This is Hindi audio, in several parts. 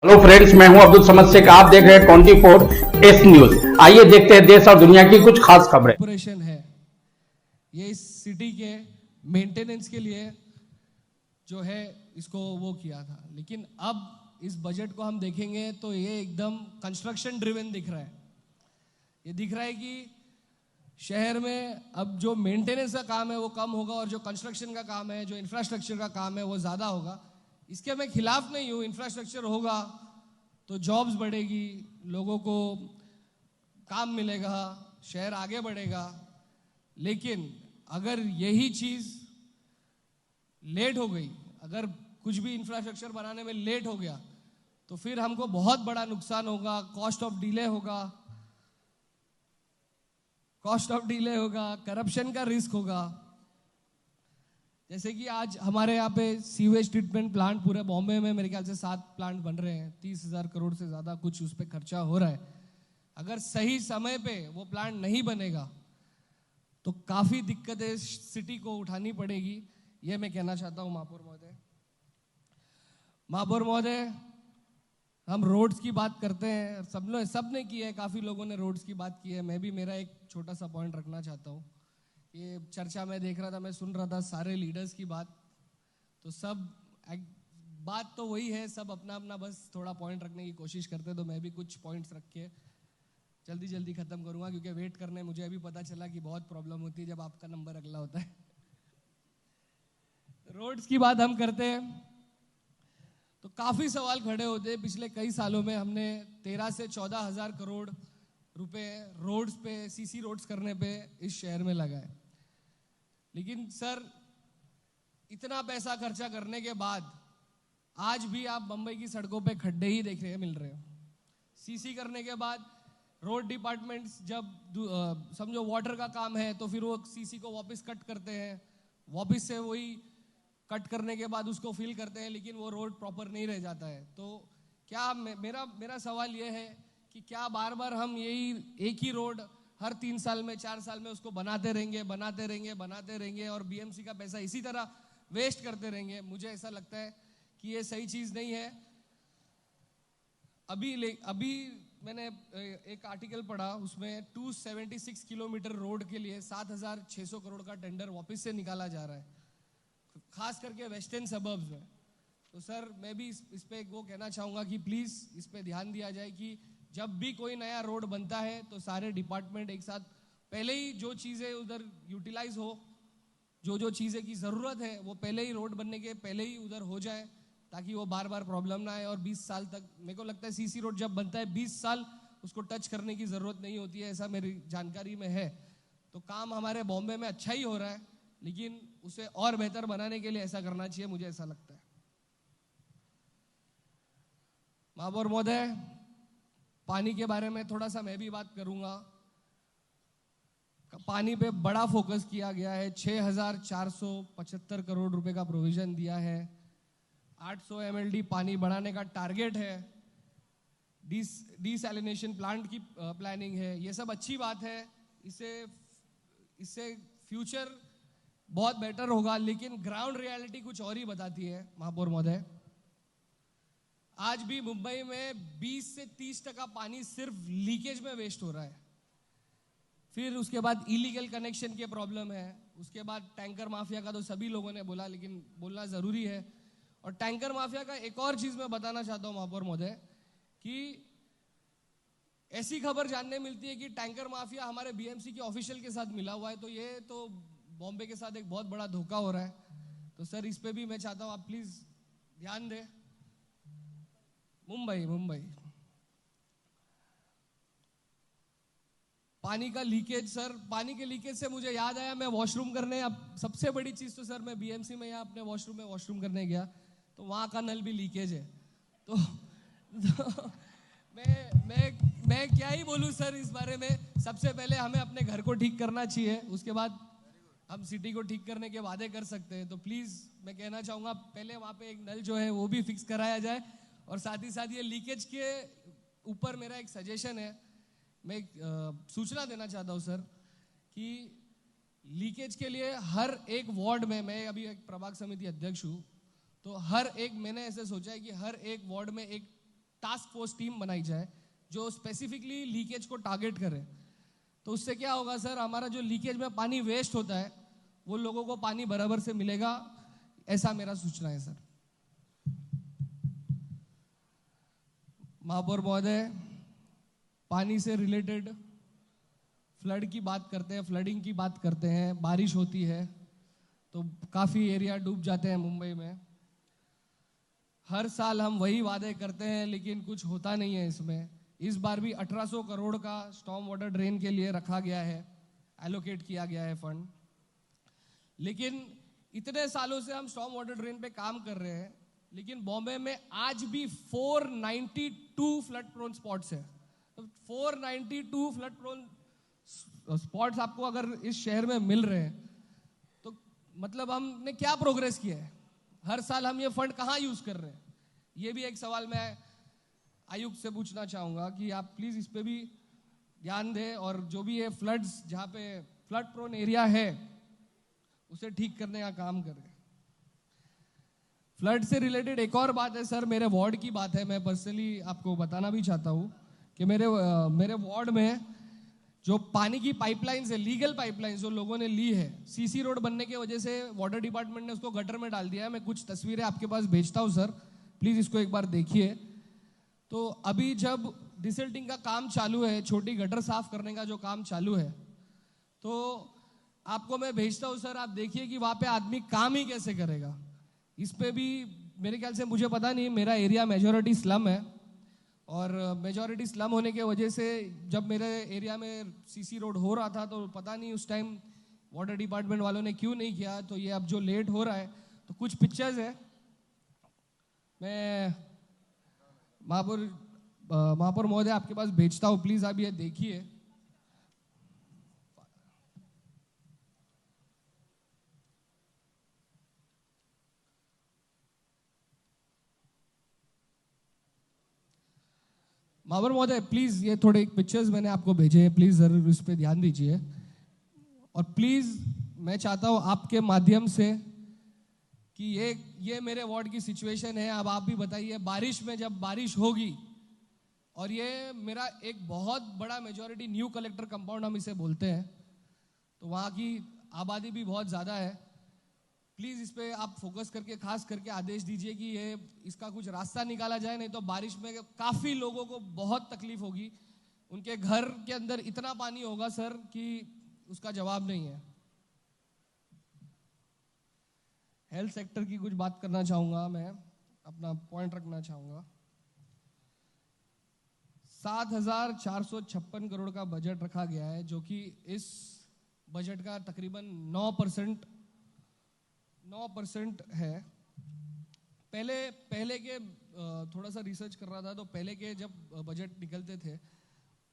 हेलो फ्रेंड्स, मैं हूं अब्दुल समद शेख। आप देख रहे हैं 24S न्यूज। आइए देखते हैं देश और दुनिया की कुछ खास खबरें। ऑपरेशन है ये इस सिटी के मेंटेनेंस के लिए जो है इसको वो किया था, लेकिन अब इस बजट को हम देखेंगे तो ये एकदम कंस्ट्रक्शन ड्रिवन दिख रहा है। ये दिख रहा है कि शहर में अब जो मेंटेनेंस का काम है वो कम होगा और जो कंस्ट्रक्शन का काम है, जो इंफ्रास्ट्रक्चर का काम है वो ज़्यादा होगा। इसके मैं खिलाफ नहीं हूँ। इंफ्रास्ट्रक्चर होगा तो जॉब्स बढ़ेगी, लोगों को काम मिलेगा, शहर आगे बढ़ेगा। लेकिन अगर यही चीज़ लेट हो गई, अगर कुछ भी इंफ्रास्ट्रक्चर बनाने में लेट हो गया तो फिर हमको बहुत बड़ा नुकसान होगा। कॉस्ट ऑफ डिले होगा, करप्शन का रिस्क होगा। जैसे कि आज हमारे यहाँ पे सीवेज ट्रीटमेंट प्लांट पूरे बॉम्बे में मेरे ख्याल से 7 प्लांट बन रहे हैं। 30,000 करोड़ से ज़्यादा कुछ उस पर खर्चा हो रहा है। अगर सही समय पे वो प्लांट नहीं बनेगा तो काफ़ी दिक्कतें सिटी को उठानी पड़ेगी। ये मैं कहना चाहता हूँ महापौर महोदय, हम रोड्स की बात करते हैं, सबने की है, काफ़ी लोगों ने रोड्स की बात की है। मैं भी मेरा एक छोटा सा पॉइंट रखना चाहता हूँ। ये चर्चा में देख रहा था, मैं सुन रहा था सारे लीडर्स की बात, तो सब बात तो वही है, सब अपना अपना बस थोड़ा पॉइंट रखने की कोशिश करते हैं। तो मैं भी कुछ पॉइंट्स रख के जल्दी ख़त्म करूँगा, क्योंकि वेट करने मुझे अभी पता चला कि बहुत प्रॉब्लम होती है जब आपका नंबर अगला होता है। रोड्स की बात हम करते हैं तो काफ़ी सवाल खड़े होते हैं। पिछले कई सालों में हमने 13 से 14,000 करोड़ रुपए रोड्स पे, सीसी रोड्स करने पे इस शहर में लगाए। लेकिन सर, इतना पैसा खर्चा करने के बाद आज भी आप मुंबई की सड़कों पे खड्डे ही देख रहे मिल रहे हो। सीसी करने के बाद रोड डिपार्टमेंट्स जब समझो वाटर का काम है तो फिर वो सीसी को वापस कट करते हैं, वापस से वही कट करने के बाद उसको फिल करते हैं, लेकिन वो रोड प्रॉपर नहीं रह जाता है। तो क्या मेरा सवाल ये है कि क्या बार बार हम यही एक ही रोड हर 3 साल में, 4 साल में उसको बनाते रहेंगे और बीएमसी का पैसा इसी तरह वेस्ट करते रहेंगे? मुझे ऐसा लगता है कि ये सही चीज़ नहीं है। अभी मैंने एक आर्टिकल पढ़ा, उसमें 276 किलोमीटर रोड के लिए 7,600 करोड़ का टेंडर वापस से निकाला जा रहा है, खास करके वेस्टर्न सबर्ब्स में। तो सर, मैं भी इस पे वो कहना चाहूँगा कि प्लीज़ इस पे ध्यान दिया जाए कि जब भी कोई नया रोड बनता है तो सारे डिपार्टमेंट एक साथ पहले ही जो चीज़ें उधर यूटिलाइज हो, जो चीज़ें की ज़रूरत है वो पहले ही रोड बनने के पहले ही उधर हो जाए, ताकि वो बार बार प्रॉब्लम ना आए। और 20 साल तक, मेरे को लगता है सीसी रोड जब बनता है 20 साल उसको टच करने की ज़रूरत नहीं होती है, ऐसा मेरी जानकारी में है। तो काम हमारे बॉम्बे में अच्छा ही हो रहा है, लेकिन उसे और बेहतर बनाने के लिए ऐसा करना चाहिए, मुझे ऐसा लगता है। महापौर महोदय, पानी के बारे में थोड़ा सा मैं भी बात करूंगा। पानी पे बड़ा फोकस किया गया है। 6,475 करोड़ रुपए का प्रोविजन दिया है। 800 MLD पानी बढ़ाने का टारगेट है। डिसैलिनेशन प्लांट की प्लानिंग है। ये सब अच्छी बात है, इससे फ्यूचर बहुत बेटर होगा। लेकिन ग्राउंड रियलिटी कुछ और ही बताती है महापौर महोदय। आज भी मुंबई में 20 से 30% पानी सिर्फ लीकेज में वेस्ट हो रहा है। फिर उसके बाद इलीगल कनेक्शन के प्रॉब्लम है। उसके बाद टैंकर माफिया का तो सभी लोगों ने बोला, लेकिन बोलना जरूरी है। और टैंकर माफिया का एक और चीज मैं बताना चाहता हूं महापौर महोदय, कि ऐसी खबर जानने मिलती है कि टैंकर माफिया हमारे बीएमसी के ऑफिशियल के साथ मिला हुआ है। तो ये तो बॉम्बे के साथ एक बहुत बड़ा धोखा हो रहा है। तो सर, इस पे भी मैं चाहता हूं आप प्लीज ध्यान दें। मुंबई पानी का लीकेज, सर, पानी के लीकेज से मुझे याद आया, मैं वॉशरूम करने, अब सबसे बड़ी चीज तो सर, मैं बीएमसी में यहाँ अपने वॉशरूम करने गया तो वहां का नल भी लीकेज है। तो मैं क्या ही बोलूं सर इस बारे में। सबसे पहले हमें अपने घर को ठीक करना चाहिए, उसके बाद हम सिटी को ठीक करने के वादे कर सकते हैं। तो प्लीज मैं कहना चाहूंगा, पहले वहां पे एक नल जो है वो भी फिक्स कराया जाए। और साथ ही साथ ये लीकेज के ऊपर मेरा एक सजेशन है, मैं एक सूचना देना चाहता हूँ सर, कि लीकेज के लिए हर एक वार्ड में, मैं अभी एक प्रभाग समिति अध्यक्ष हूँ, तो हर एक, मैंने ऐसे सोचा है कि हर एक वार्ड में एक टास्क फोर्स टीम बनाई जाए जो स्पेसिफिकली लीकेज को टारगेट करे। तो उससे क्या होगा सर, हमारा जो लीकेज में पानी वेस्ट होता है वो लोगों को पानी बराबर से मिलेगा, ऐसा मेरा सूचना है सर। महापौर महोदय, पानी से रिलेटेड फ्लड की बात करते हैं, फ्लडिंग की बात करते हैं। बारिश होती है तो काफ़ी एरिया डूब जाते हैं मुंबई में। हर साल हम वही वादे करते हैं लेकिन कुछ होता नहीं है इसमें। इस बार भी 1800 करोड़ का स्टॉर्म वाटर ड्रेन के लिए रखा गया है, एलोकेट किया गया है फंड। लेकिन इतने सालों से हम स्टॉर्म वाटर ड्रेन पे काम कर रहे हैं, लेकिन बॉम्बे में आज भी 492 फ्लड प्रोन स्पॉट्स है। तो 492 फ्लड प्रोन स्पॉट्स आपको अगर इस शहर में मिल रहे हैं तो मतलब हमने क्या प्रोग्रेस किया है? हर साल हम ये फंड कहाँ यूज कर रहे हैं? ये भी एक सवाल मैं आयुक्त से पूछना चाहूंगा कि आप प्लीज इस पे भी ध्यान दें और जो भी ये फ्लड्स, जहाँ पे फ्लड प्रोन एरिया है उसे ठीक करने का काम करें। फ्लड से रिलेटेड एक और बात है सर, मेरे वार्ड की बात है। मैं पर्सनली आपको बताना भी चाहता हूँ कि मेरे वार्ड में जो पानी की पाइपलाइंस है, लीगल पाइपलाइंस जो लोगों ने ली है, सीसी रोड बनने की वजह से वाटर डिपार्टमेंट ने उसको गटर में डाल दिया है। मैं कुछ तस्वीरें आपके पास भेजता हूँ सर, प्लीज इसको एक बार देखिए। तो अभी जब डिसल्टिंग का काम चालू है, छोटी गटर साफ करने का जो काम चालू है, तो आपको मैं भेजता हूँ सर, आप देखिए कि वहां पे आदमी काम ही कैसे करेगा। इस पे भी मेरे ख्याल से, मुझे पता नहीं, मेरा एरिया मेजॉरिटी स्लम है और मेजॉरिटी स्लम होने के वजह से जब मेरे एरिया में सीसी रोड हो रहा था तो पता नहीं उस टाइम वाटर डिपार्टमेंट वालों ने क्यों नहीं किया। तो ये अब जो लेट हो रहा है, तो कुछ पिक्चर्स है, मैं महापौर महोदय आपके पास भेजता हूँ, प्लीज आप ये देखिए। महापौर महोदय प्लीज ये थोड़े पिक्चर्स मैंने आपको भेजे हैं, प्लीज जरूर इस पे ध्यान दीजिए। और प्लीज मैं चाहता हूं आपके माध्यम से कि ये मेरे वार्ड की सिचुएशन है। अब आप भी बताइए, बारिश में जब बारिश होगी, और ये मेरा एक बहुत बड़ा मेजॉरिटी न्यू कलेक्टर कंपाउंड हम इसे बोलते हैं, तो वहाँ की आबादी भी बहुत ज़्यादा है। प्लीज़ इस पे आप फोकस करके खास करके आदेश दीजिए कि ये इसका कुछ रास्ता निकाला जाए, नहीं तो बारिश में काफ़ी लोगों को बहुत तकलीफ होगी। उनके घर के अंदर इतना पानी होगा सर कि उसका जवाब नहीं है। हेल्थ सेक्टर की कुछ बात करना चाहूँगा, मैं अपना पॉइंट रखना चाहूँगा। 7,456 करोड़ का बजट रखा गया है, जो कि इस बजट का तकरीबन 9% है। पहले के थोड़ा सा रिसर्च कर रहा था, तो पहले के जब बजट निकलते थे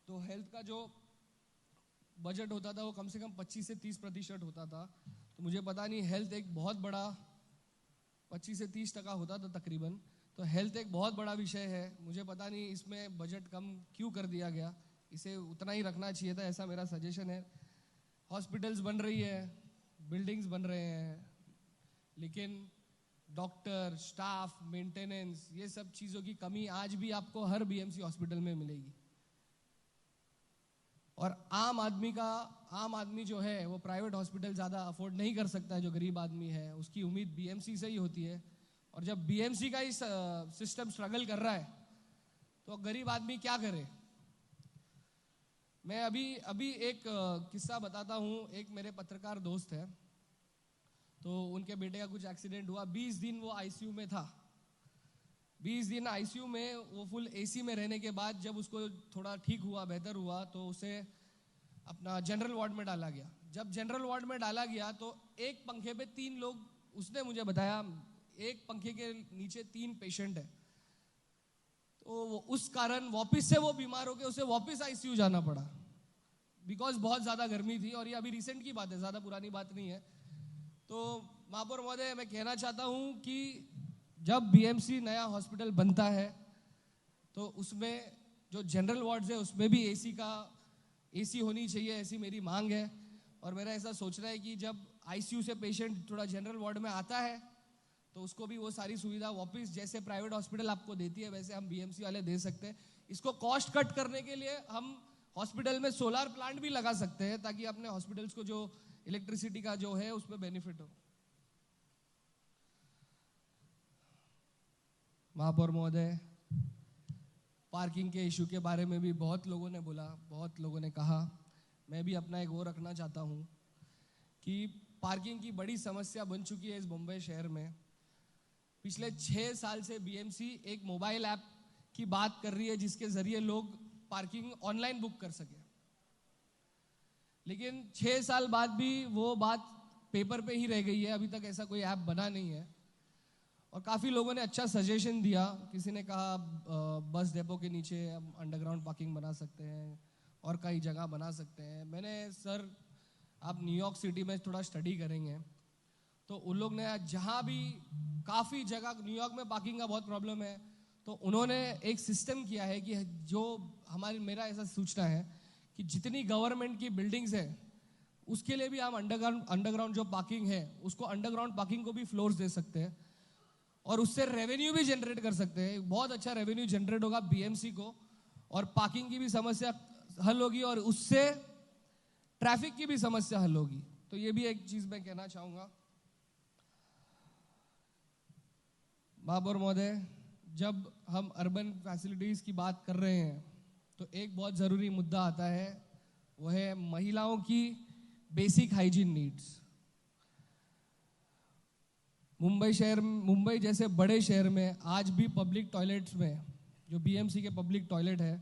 तो हेल्थ का जो बजट होता था वो कम से कम 25 से 30% होता था। तो मुझे पता नहीं, हेल्थ एक बहुत बड़ा 25 से 30% होता था तकरीबन, तो हेल्थ एक बहुत बड़ा विषय है। मुझे पता नहीं इसमें बजट कम क्यों कर दिया गया, इसे उतना ही रखना चाहिए था, ऐसा मेरा सजेशन है। हॉस्पिटल्स बन रही है, बिल्डिंग्स बन रहे हैं, लेकिन डॉक्टर, स्टाफ, मेंटेनेंस, ये सब चीज़ों की कमी आज भी आपको हर बीएमसी हॉस्पिटल में मिलेगी। और आम आदमी जो है वो प्राइवेट हॉस्पिटल ज़्यादा अफोर्ड नहीं कर सकता है। जो गरीब आदमी है उसकी उम्मीद बीएमसी से ही होती है, और जब बीएमसी का ही सिस्टम स्ट्रगल कर रहा है तो गरीब आदमी क्या करे। मैं अभी एक किस्सा बताता हूँ। एक मेरे पत्रकार दोस्त है, तो उनके बेटे का कुछ एक्सीडेंट हुआ, 20 दिन वो आईसीयू में था। 20 दिन आईसीयू में वो फुल एसी में रहने के बाद जब उसको थोड़ा ठीक हुआ, बेहतर हुआ, तो उसे अपना जनरल वार्ड में डाला गया। जब जनरल वार्ड में डाला गया तो एक पंखे पे 3 लोग, उसने मुझे बताया, एक पंखे के नीचे 3 पेशेंट है। तो उस कारण वापस से वो बीमार हो गए, उसे वापस आईसीयू जाना पड़ा, बिकॉज बहुत ज़्यादा गर्मी थी। और ये अभी रिसेंट की बात है, ज़्यादा पुरानी बात नहीं है। तो महापौर महोदय, मैं कहना चाहता हूँ कि जब बीएमसी नया हॉस्पिटल बनता है तो उसमें जो जनरल वार्ड्स है उसमें भी एसी होनी चाहिए, ऐसी मेरी मांग है। और मेरा ऐसा सोचना है कि जब आईसीयू से पेशेंट थोड़ा जनरल वार्ड में आता है तो उसको भी वो सारी सुविधा वापस जैसे प्राइवेट हॉस्पिटल आपको देती है वैसे हम बीएमसी वाले दे सकते हैं। इसको कॉस्ट कट करने के लिए हम हॉस्पिटल में सोलर प्लांट भी लगा सकते हैं ताकि अपने हॉस्पिटल्स को जो इलेक्ट्रिसिटी का जो है उसमें बेनिफिट हो। महापौर महोदय, पार्किंग के इशू के बारे में भी बहुत लोगों ने बोला, बहुत लोगों ने कहा। मैं भी अपना एक वो रखना चाहता हूँ कि पार्किंग की बड़ी समस्या बन चुकी है इस मुंबई शहर में। पिछले 6 साल से बीएमसी एक मोबाइल ऐप की बात कर रही है जिसके जरिए लोग पार्किंग ऑनलाइन बुक कर सके, लेकिन 6 साल बाद भी वो बात पेपर पे ही रह गई है। अभी तक ऐसा कोई ऐप बना नहीं है। और काफ़ी लोगों ने अच्छा सजेशन दिया। किसी ने कहा बस डिपो के नीचे हम अंडरग्राउंड पार्किंग बना सकते हैं और कई जगह बना सकते हैं। मैंने सर, आप न्यूयॉर्क सिटी में थोड़ा स्टडी करेंगे तो उन लोग ने जहाँ भी काफ़ी जगह न्यूयॉर्क में पार्किंग का बहुत प्रॉब्लम है, तो उन्होंने एक सिस्टम किया है कि जो मेरा ऐसा सूचना है कि जितनी गवर्नमेंट की बिल्डिंग्स है उसके लिए भी हम अंडरग्राउंड जो पार्किंग है उसको अंडरग्राउंड पार्किंग को भी फ्लोर्स दे सकते हैं और उससे रेवेन्यू भी जनरेट कर सकते हैं। बहुत अच्छा रेवेन्यू जनरेट होगा बीएमसी को और पार्किंग की भी समस्या हल होगी और उससे ट्रैफिक की भी समस्या हल होगी। तो ये भी एक चीज मैं कहना चाहूंगा। महापौर महोदय, जब हम अर्बन फैसिलिटीज की बात कर रहे हैं तो एक बहुत जरूरी मुद्दा आता है, वो है महिलाओं की बेसिक हाइजीन नीड्स। मुंबई जैसे बड़े शहर में आज भी पब्लिक टॉयलेट्स में जो बीएमसी के पब्लिक टॉयलेट है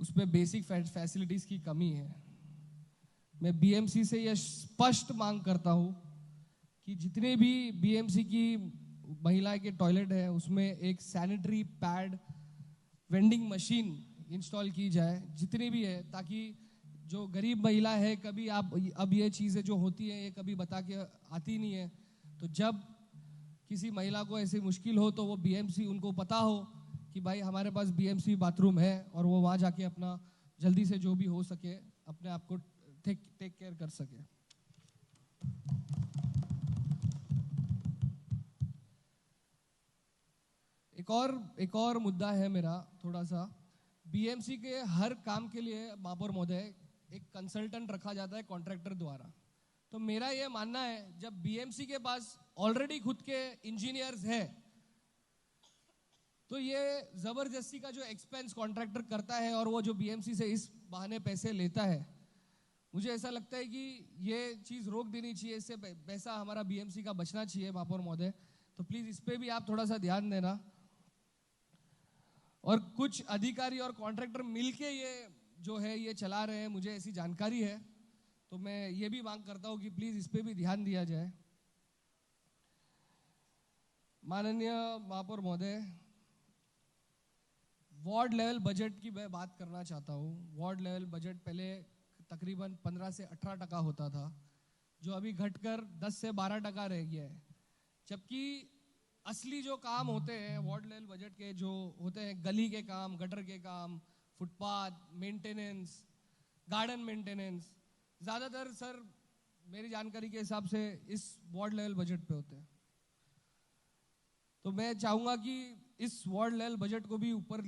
उसमें बेसिक फैसिलिटीज की कमी है। मैं बीएमसी से यह स्पष्ट मांग करता हूं कि जितने भी बीएमसी की महिलाएं के टॉयलेट है उसमें एक sanitary pad vending machine install की जाए जितनी भी है, ताकि जो गरीब महिला है, कभी अब ये चीज़ें जो होती है ये कभी बता के आती नहीं है, तो जब किसी महिला को ऐसी मुश्किल हो तो वो बीएमसी, उनको पता हो कि भाई हमारे पास बीएमसी बाथरूम है और वो वहाँ जाके अपना जल्दी से जो भी हो सके अपने आप को टेक केयर कर सके। एक और मुद्दा है मेरा थोड़ा सा। बीएमसी के हर काम के लिए महापौर महोदय एक कंसल्टेंट रखा जाता है कॉन्ट्रैक्टर द्वारा। तो मेरा ये मानना है जब बीएमसी के पास ऑलरेडी खुद के इंजीनियर्स हैं तो ये जबरदस्ती का जो एक्सपेंस कॉन्ट्रैक्टर करता है और वो जो बीएमसी से इस बहाने पैसे लेता है, मुझे ऐसा लगता है कि ये चीज रोक देनी चाहिए। इससे पैसा हमारा बीएमसी का बचना चाहिए महापौर महोदय। तो प्लीज इस पे भी आप थोड़ा सा ध्यान देना। और कुछ अधिकारी और कॉन्ट्रैक्टर मिलके ये जो है ये चला रहे हैं, मुझे ऐसी जानकारी है। तो मैं ये भी मांग करता हूं कि प्लीज इस पे भी ध्यान दिया जाए। माननीय महापौर महोदय, वार्ड लेवल बजट की मैं बात करना चाहता हूं। वार्ड लेवल बजट पहले तकरीबन 15 से 18% होता था, जो अभी घटकर 10 से 12% रह गया है। जबकि असली जो काम होते हैं वार्ड लेवल बजट के, जो होते हैं गली के काम, गटर के काम, फुटपाथ मेंटेनेंस, गार्डन मेंटेनेंस, ज्यादातर सर मेरी जानकारी के हिसाब से इस वार्ड लेवल बजट पे होते हैं। तो मैं चाहूंगा कि इस वार्ड लेवल बजट को भी ऊपर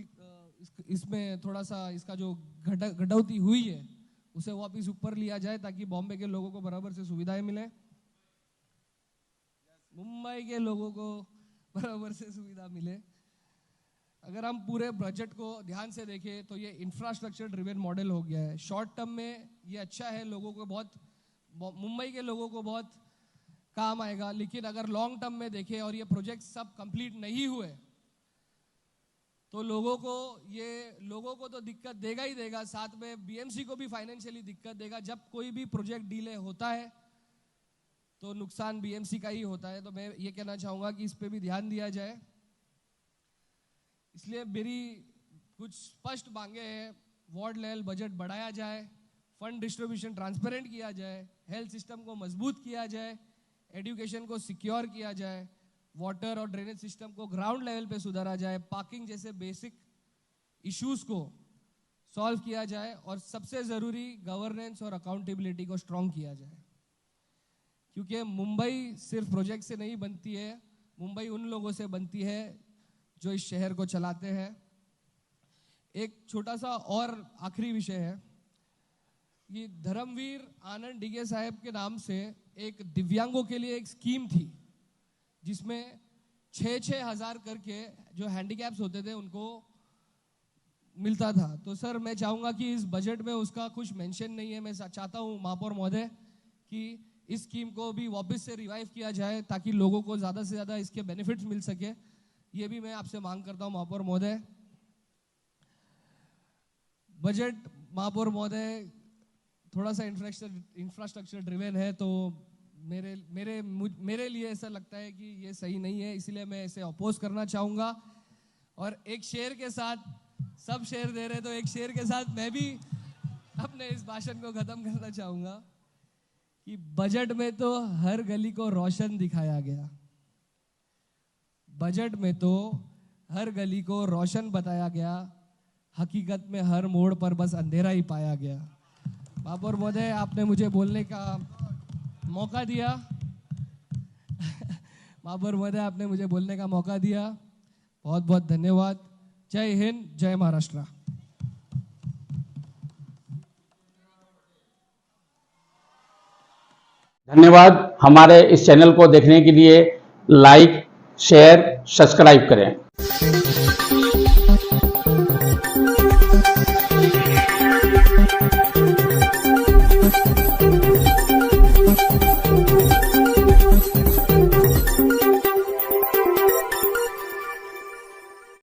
इसमें थोड़ा सा इसका जो घटौती हुई है उसे वापिस ऊपर लिया जाए ताकि बॉम्बे के लोगों को बराबर से सुविधाएं मिले, मुंबई के लोगों को बराबर से सुविधा मिले। अगर हम पूरे बजट को ध्यान से देखें तो ये इंफ्रास्ट्रक्चर ड्रिवन मॉडल हो गया है। शॉर्ट टर्म में ये अच्छा है, लोगों को बहुत, मुंबई के लोगों को बहुत काम आएगा, लेकिन अगर लॉन्ग टर्म में देखें और ये प्रोजेक्ट सब कंप्लीट नहीं हुए तो लोगों को तो दिक्कत देगा ही देगा, साथ में बीएमसी को भी फाइनेंशियली दिक्कत देगा। जब कोई भी प्रोजेक्ट डिले होता है तो नुकसान बीएमसी का ही होता है। तो मैं ये कहना चाहूंगा कि इस पे भी ध्यान दिया जाए। इसलिए मेरी कुछ स्पष्ट मांगे हैं। वार्ड लेवल बजट बढ़ाया जाए, फंड डिस्ट्रीब्यूशन ट्रांसपेरेंट किया जाए, हेल्थ सिस्टम को मजबूत किया जाए, एजुकेशन को सिक्योर किया जाए, वाटर और ड्रेनेज सिस्टम को ग्राउंड लेवल पे सुधारा जाए, पार्किंग जैसे बेसिक इश्यूज को सॉल्व किया जाए और सबसे जरूरी गवर्नेंस और अकाउंटेबिलिटी को स्ट्रॉन्ग किया जाए। क्योंकि मुंबई सिर्फ प्रोजेक्ट से नहीं बनती है, मुंबई उन लोगों से बनती है जो इस शहर को चलाते हैं। एक छोटा सा और आखिरी विषय है, ये धर्मवीर आनंद डीगे साहब के नाम से एक दिव्यांगों के लिए एक स्कीम थी, जिसमें 6-6 हज़ार करके जो हैंडीकैप्स होते थे उनको मिलता था। तो सर मैं चाहूँगा कि इस बजट में उसका कुछ मेंशन नहीं है। मैं चाहता हूँ महापौर महोदय कि इस स्कीम को भी वापस से रिवाइव किया जाए ताकि लोगों को ज़्यादा से ज़्यादा इसके बेनिफिट्स मिल सके। ये भी मैं आपसे मांग करता हूँ महापौर महोदय। बजट महापौर महोदय थोड़ा सा इंफ्रास्ट्रक्चर ड्रिवन है, तो मेरे लिए ऐसा लगता है कि ये सही नहीं है, इसलिए मैं इसे अपोज करना चाहूँगा। और एक शेर के साथ, सब शेर दे रहे तो एक शेर के साथ मैं भी अपने इस भाषण को खत्म करना चाहूँगा कि बजट में तो हर गली को रोशन दिखाया गया, बजट में तो हर गली को रोशन बताया गया, हकीकत में हर मोड़ पर बस अंधेरा ही पाया गया। महापौर महोदय आपने मुझे बोलने का मौका दिया महापौर महोदय आपने मुझे बोलने का मौका दिया, बहुत बहुत धन्यवाद। जय हिंद, जय महाराष्ट्र। धन्यवाद। हमारे इस चैनल को देखने के लिए लाइक, शेयर, सब्सक्राइब करें।